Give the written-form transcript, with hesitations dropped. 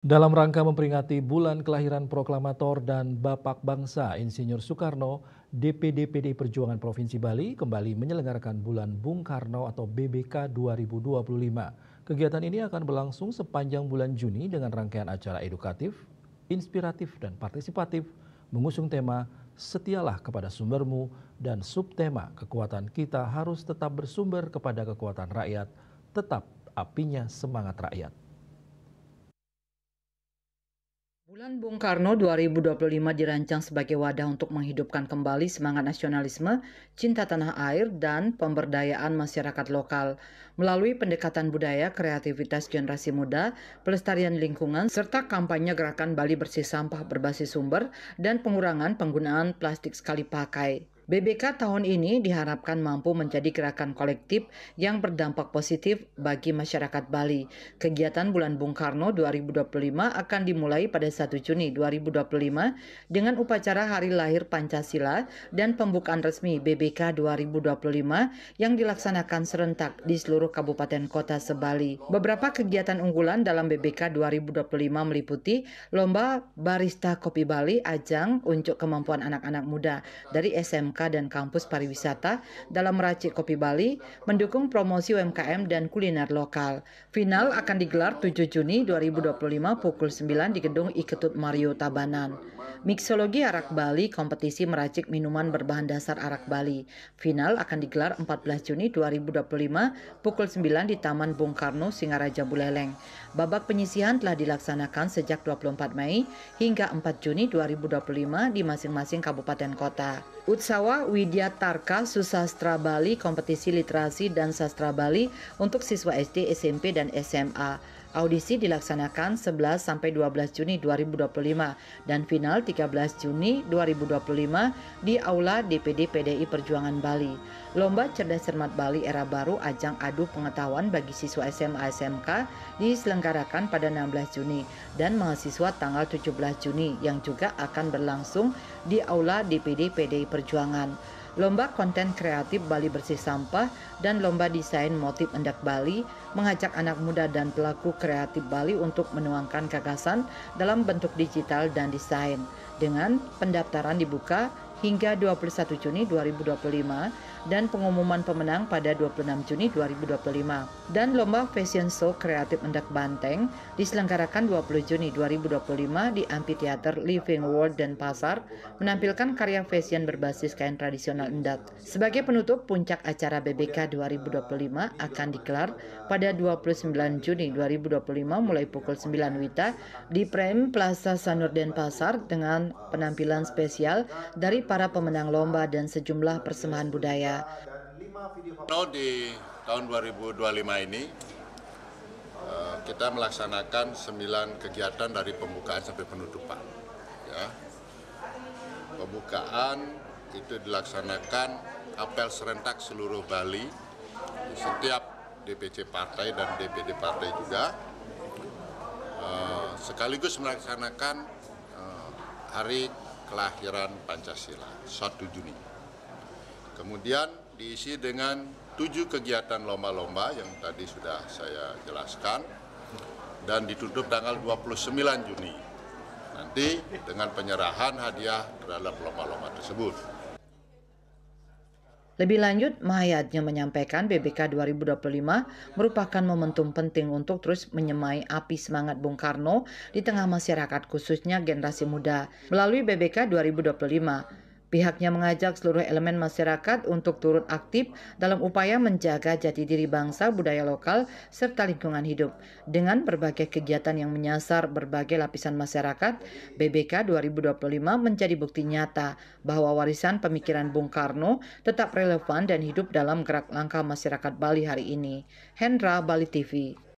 Dalam rangka memperingati bulan kelahiran proklamator dan Bapak Bangsa Insinyur Soekarno, DPD PDI Perjuangan Provinsi Bali kembali menyelenggarakan Bulan Bung Karno atau BBK 2025. Kegiatan ini akan berlangsung sepanjang bulan Juni dengan rangkaian acara edukatif, inspiratif dan partisipatif, mengusung tema Setialah kepada sumbermu dan subtema kekuatan kita harus tetap bersumber kepada kekuatan rakyat, tetap apinya semangat rakyat. Bulan Bung Karno 2025 dirancang sebagai wadah untuk menghidupkan kembali semangat nasionalisme, cinta tanah air, dan pemberdayaan masyarakat lokal. Melalui pendekatan budaya, kreativitas generasi muda, pelestarian lingkungan, serta kampanye gerakan Bali bersih sampah berbasis sumber, dan pengurangan penggunaan plastik sekali pakai. BBK tahun ini diharapkan mampu menjadi gerakan kolektif yang berdampak positif bagi masyarakat Bali. Kegiatan Bulan Bung Karno 2025 akan dimulai pada 1 Juni 2025 dengan upacara Hari Lahir Pancasila dan pembukaan resmi BBK 2025 yang dilaksanakan serentak di seluruh kabupaten kota se-Bali. Beberapa kegiatan unggulan dalam BBK 2025 meliputi Lomba Barista Kopi Bali, ajang unjuk kemampuan anak-anak muda dari SMK dan kampus pariwisata dalam meracik kopi Bali, mendukung promosi UMKM dan kuliner lokal. Final akan digelar 7 Juni 2025 pukul 9 di Gedung Iketut Mario Tabanan. Mixologi Arak Bali, kompetisi meracik minuman berbahan dasar arak Bali. Final akan digelar 14 Juni 2025 pukul 9 di Taman Bung Karno, Singaraja, Buleleng. Babak penyisihan telah dilaksanakan sejak 24 Mei hingga 4 Juni 2025 di masing-masing kabupaten kota. Utsawa Widya Tarka Susastra Bali, kompetisi literasi dan sastra Bali untuk siswa SD, SMP, dan SMA. Audisi dilaksanakan 11-12 Juni 2025 dan final 13 Juni 2025 di Aula DPD PDI Perjuangan Bali. Lomba Cerdas Cermat Bali Era Baru, ajang adu pengetahuan bagi siswa SMA SMK diselenggarakan pada 16 Juni dan mahasiswa tanggal 17 Juni yang juga akan berlangsung di Aula DPD PDI Perjuangan. Lomba konten kreatif Bali bersih sampah dan lomba desain motif endak Bali mengajak anak muda dan pelaku kreatif Bali untuk menuangkan gagasan dalam bentuk digital dan desain. Dengan pendaftaran dibuka hingga 21 Juni 2025 dan pengumuman pemenang pada 26 Juni 2025. Dan lomba fashion show kreatif endak Banteng diselenggarakan 20 Juni 2025 di Amphitheater Living World Denpasar, menampilkan karya fashion berbasis kain tradisional endak. Sebagai penutup, puncak acara BBK 2025 akan digelar pada 29 Juni 2025 mulai pukul 9 WITA di Prem Plaza Sanur Denpasar dengan penampilan spesial dari para pemenang lomba dan sejumlah persembahan budaya. Di tahun 2025 ini kita melaksanakan 9 kegiatan dari pembukaan sampai penutupan. Ya. Pembukaan itu dilaksanakan apel serentak seluruh Bali, setiap DPC partai dan DPD partai juga, sekaligus melaksanakan Hari Kelahiran Pancasila 1 Juni. Kemudian diisi dengan 7 kegiatan lomba-lomba yang tadi sudah saya jelaskan dan ditutup tanggal 29 Juni. Nanti dengan penyerahan hadiah terhadap lomba-lomba tersebut. Lebih lanjut, Mahayatnya menyampaikan BBK 2025 merupakan momentum penting untuk terus menyemai api semangat Bung Karno di tengah masyarakat, khususnya generasi muda. Melalui BBK 2025, pihaknya mengajak seluruh elemen masyarakat untuk turut aktif dalam upaya menjaga jati diri bangsa, budaya lokal, serta lingkungan hidup. Dengan berbagai kegiatan yang menyasar berbagai lapisan masyarakat, BBK 2025 menjadi bukti nyata bahwa warisan pemikiran Bung Karno tetap relevan dan hidup dalam gerak langkah masyarakat Bali hari ini. Hendra, Bali TV.